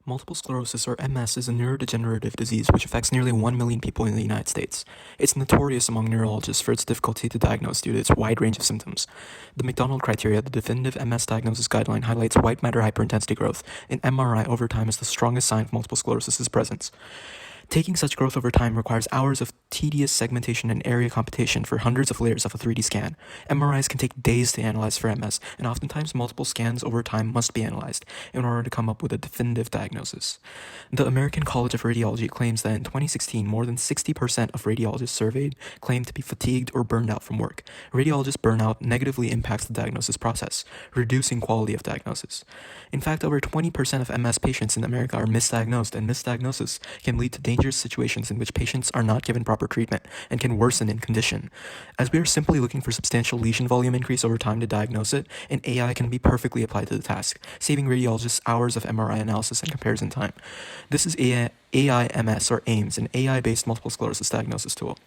Multiple sclerosis, or MS, is a neurodegenerative disease which affects nearly 1 million people in the United States. It's notorious among neurologists for its difficulty to diagnose due to its wide range of symptoms. The McDonald criteria, the definitive MS diagnosis guideline, highlights white matter hyperintensity growth in MRI over time as the strongest sign of multiple sclerosis' presence. Taking such growth over time requires hours of tedious segmentation and area computation for hundreds of layers of a 3D scan. MRIs can take days to analyze for MS, and oftentimes multiple scans over time must be analyzed in order to come up with a definitive diagnosis. The American College of Radiology claims that in 2016, more than 60% of radiologists surveyed claimed to be fatigued or burned out from work. Radiologist burnout negatively impacts the diagnosis process, reducing quality of diagnosis. In fact, over 20% of MS patients in America are misdiagnosed, and misdiagnosis can lead to dangerous situations in which patients are not given proper treatment and can worsen in condition. As we are simply looking for substantial lesion volume increase over time to diagnose it, an AI can be perfectly applied to the task, saving radiologists hours of MRI analysis and comparison time. This is AIMS, or AIMS, an AI-based multiple sclerosis diagnosis tool.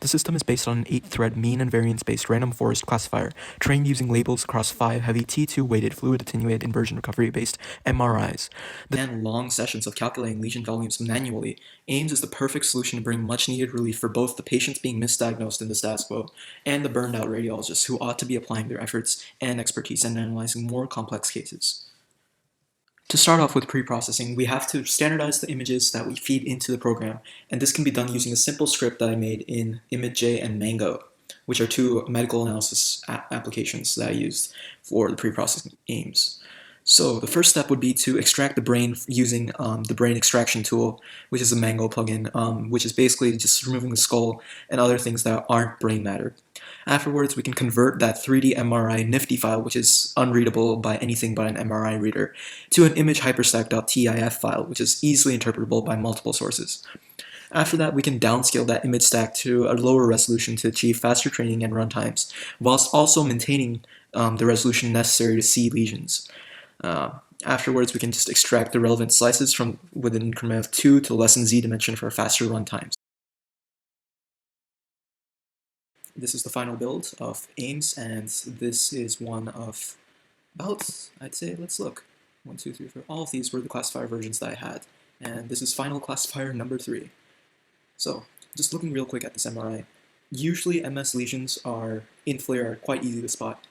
The system is based on an 8-thread mean and variance-based random forest classifier trained using labels across 5 heavy T2-weighted fluid-attenuated inversion recovery-based MRIs. And long sessions of calculating lesion volumes manually, AIMS is the perfect solution to bring much-needed relief for both the patients being misdiagnosed in the status quo and the burned-out radiologists who ought to be applying their efforts and expertise in analyzing more complex cases. To start off with pre-processing, we have to standardize the images that we feed into the program, and this can be done using a simple script that I made in ImageJ and Mango, which are two medical analysis applications that I used for the pre-processing aims. So the first step would be to extract the brain using the brain extraction tool, which is a Mango plugin, which is basically just removing the skull and other things that aren't brain matter. Afterwards, we can convert that 3D MRI nifty file, which is unreadable by anything but an MRI reader, to an image hyperstack.tif file, which is easily interpretable by multiple sources. After that, we can downscale that image stack to a lower resolution to achieve faster training and run times, whilst also maintaining the resolution necessary to see lesions. Afterwards, we can just extract the relevant slices from with an increment of 2 to less than z dimension for faster run times. This is the final build of AIMS, and this is one of about, I'd say, let's look. 1, 2, 3, 4. All of these were the classifier versions that I had, and this is final classifier number 3. So, just looking real quick at this MRI. Usually MS lesions are in FLAIR are quite easy to spot,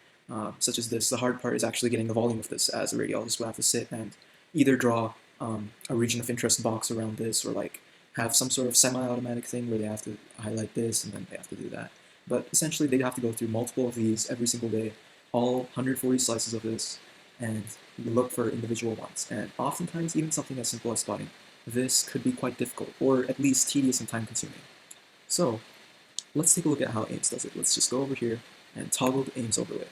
such as this. The hard part is actually getting the volume of this, as a radiologist will have to sit and either draw a region of interest box around this, or like have some sort of semi-automatic thing where they have to highlight this and then they have to do that. But essentially, they'd have to go through multiple of these every single day, all 140 slices of this, and look for individual ones. And oftentimes, even something as simple as spotting this could be quite difficult, or at least tedious and time-consuming. So, let's take a look at how AIMS does it. Let's just go over here and toggle the AIMS overlay.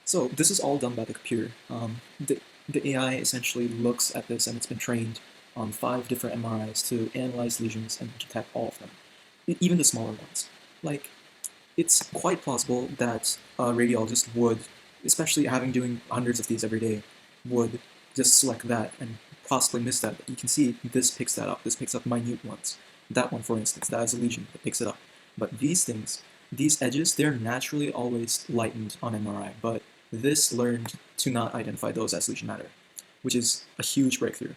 So, this is all done by the computer. The AI essentially looks at this, and it's been trained on 5 different MRIs to analyze lesions and detect all of them, even the smaller ones. Like, it's quite plausible that a radiologist would, especially having doing hundreds of these every day, would just select that and possibly miss that. You can see this picks that up. This picks up minute ones. That one, for instance, that is a lesion. It picks it up. But these things, these edges, they're naturally always lightened on MRI, but this learned to not identify those as lesion matter, which is a huge breakthrough.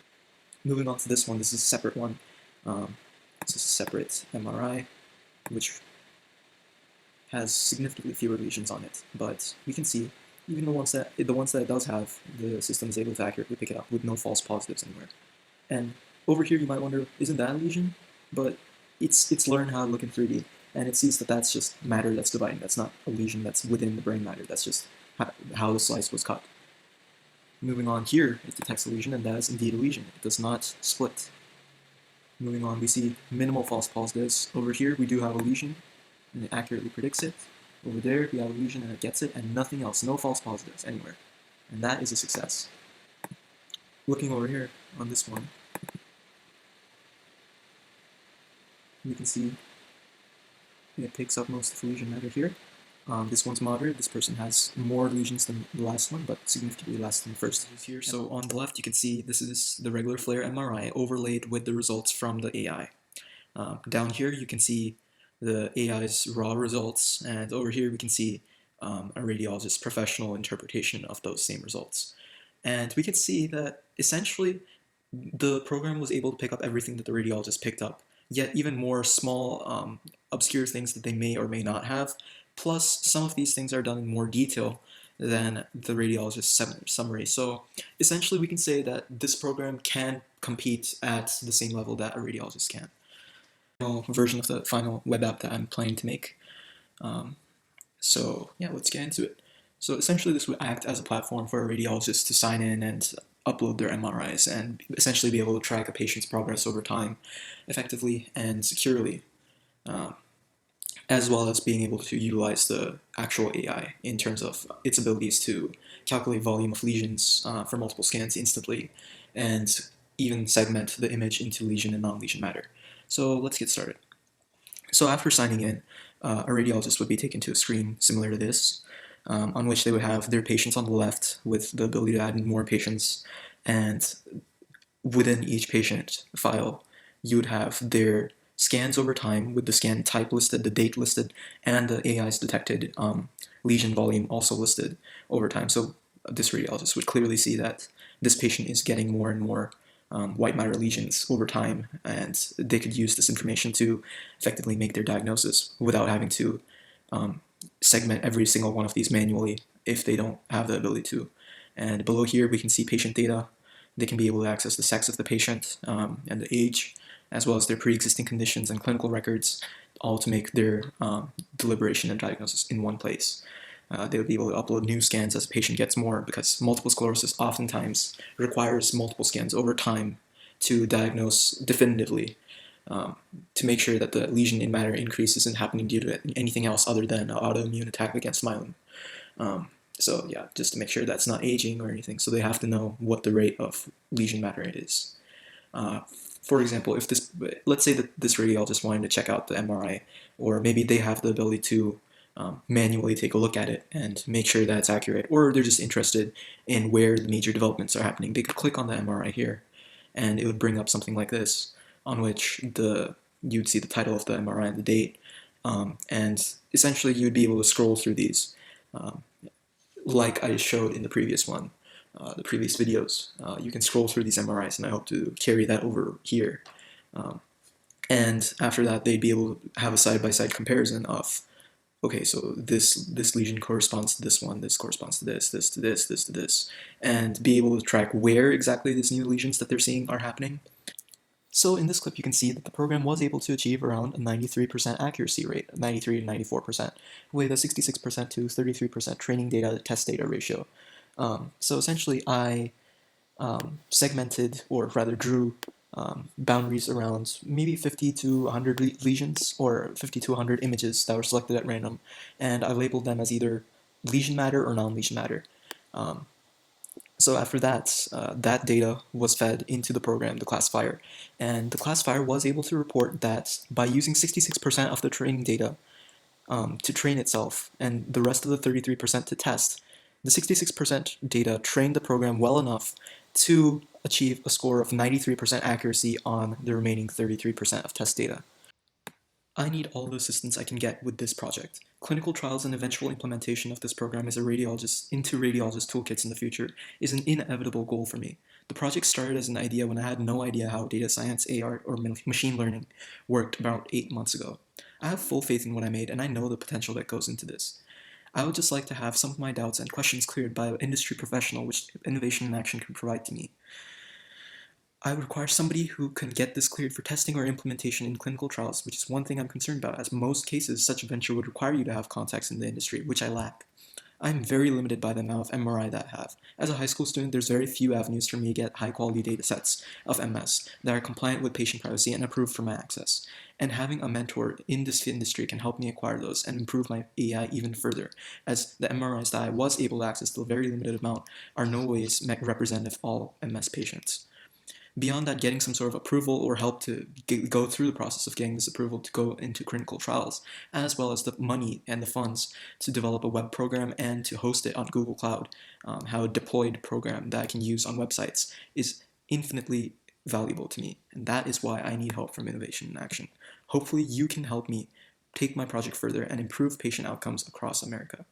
Moving on to this one, this is a separate one. This is a separate MRI, which has significantly fewer lesions on it, but we can see even the ones that it does have, the system is able to accurately pick it up with no false positives anywhere. And over here, you might wonder, isn't that a lesion? But it's learned how to look in 3D, and it sees that that's just matter that's dividing. That's not a lesion that's within the brain matter. That's just how the slice was cut. Moving on, here it detects a lesion, and that is indeed a lesion. It does not split. Moving on, we see minimal false positives. Over here, we do have a lesion, and it accurately predicts it. Over there, we have a lesion and it gets it, and nothing else, no false positives anywhere. And that is a success. Looking over here on this one, you can see it picks up most of the lesion matter here. This one's moderate. This person has more lesions than the last one, but significantly less than the first here. So on the left, you can see this is the regular FLAIR MRI overlaid with the results from the AI. Down here, you can see the AI's raw results, and over here we can see a radiologist's professional interpretation of those same results. And we can see that essentially The program was able to pick up everything that the radiologist picked up, yet even more small, obscure things that they may or may not have. Plus, some of these things are done in more detail than the radiologist's summary. So essentially, we can say that this program can compete at the same level that a radiologist can. Version of the final web app that I'm planning to make. So yeah, let's get into it. So essentially this would act as a platform for a radiologist to sign in and upload their MRIs and essentially be able to track a patient's progress over time effectively and securely, um, as well as being able to utilize the actual AI in terms of its abilities to calculate volume of lesions for multiple scans instantly and even segment the image into lesion and non-lesion matter. So let's get started. So after signing in, a radiologist would be taken to a screen similar to this, on which they would have their patients on the left with the ability to add in more patients, and within each patient file, you would have their scans over time with the scan type listed, the date listed, and the AI's detected lesion volume also listed over time. So this radiologist would clearly see that this patient is getting more and more white matter lesions over time, and they could use this information to effectively make their diagnosis without having to segment every single one of these manually if they don't have the ability to. And below here, we can see patient data. They can be able to access the sex of the patient and the age, as well as their pre-existing conditions and clinical records, all to make their deliberation and diagnosis in one place. They would be able to upload new scans as a patient gets more, because multiple sclerosis oftentimes requires multiple scans over time to diagnose definitively, to make sure that the lesion in matter increase isn't happening due to anything else other than an autoimmune attack against myelin. So yeah, just to make sure that's not aging or anything. So they have to know what the rate of lesion matter it is. For example, if this, let's say that this radiologist wanted to check out the MRI, or maybe they have the ability to manually take a look at it and make sure that it's accurate, or they're just interested in where the major developments are happening, they could click on the MRI here, and it would bring up something like this, on which you'd see the title of the MRI and the date, and essentially you'd be able to scroll through these, like I showed in the previous one, the previous videos. You can scroll through these MRIs, and I hope to carry that over here. And after that, they'd be able to have a side-by-side comparison of, okay, so this lesion corresponds to this one, this corresponds to this to this, this to this, and be able to track where exactly these new lesions that they're seeing are happening. So in this clip, you can see that the program was able to achieve around a 93% accuracy rate, 93 to 94%, with a 66% to 33% training data to test data ratio. So essentially, I segmented, or rather drew, boundaries around maybe 50 to 100 lesions, or 50 to 100 images that were selected at random, and I labeled them as either lesion matter or non-lesion matter. So after that, that data was fed into the program, the classifier, and the classifier was able to report that by using 66% of the training data to train itself, and the rest of the 33% to test, the 66% data trained the program well enough to achieve a score of 93% accuracy on the remaining 33% of test data. I need all the assistance I can get with this project. Clinical trials and eventual implementation of this program into radiologist toolkits in the future is an inevitable goal for me. The project started as an idea when I had no idea how data science, AI, or machine learning worked about 8 months ago. I have full faith in what I made, and I know the potential that goes into this. I would just like to have some of my doubts and questions cleared by an industry professional, which Innovation in Action can provide to me. I would require somebody who can get this cleared for testing or implementation in clinical trials, which is one thing I'm concerned about, as most cases such a venture would require you to have contacts in the industry, which I lack. I'm very limited by the amount of MRI that I have. As a high school student, there's very few avenues for me to get high-quality data sets of MS that are compliant with patient privacy and approved for my access. And having a mentor in this industry can help me acquire those and improve my AI even further, as the MRIs that I was able to access to a very limited amount are no ways representative of all MS patients. Beyond that, getting some sort of approval or help to go through the process of getting this approval to go into clinical trials, as well as the money and the funds to develop a web program and to host it on Google Cloud, have a deployed program that I can use on websites, is infinitely valuable to me. And that is why I need help from Innovation in Action. Hopefully you can help me take my project further and improve patient outcomes across America.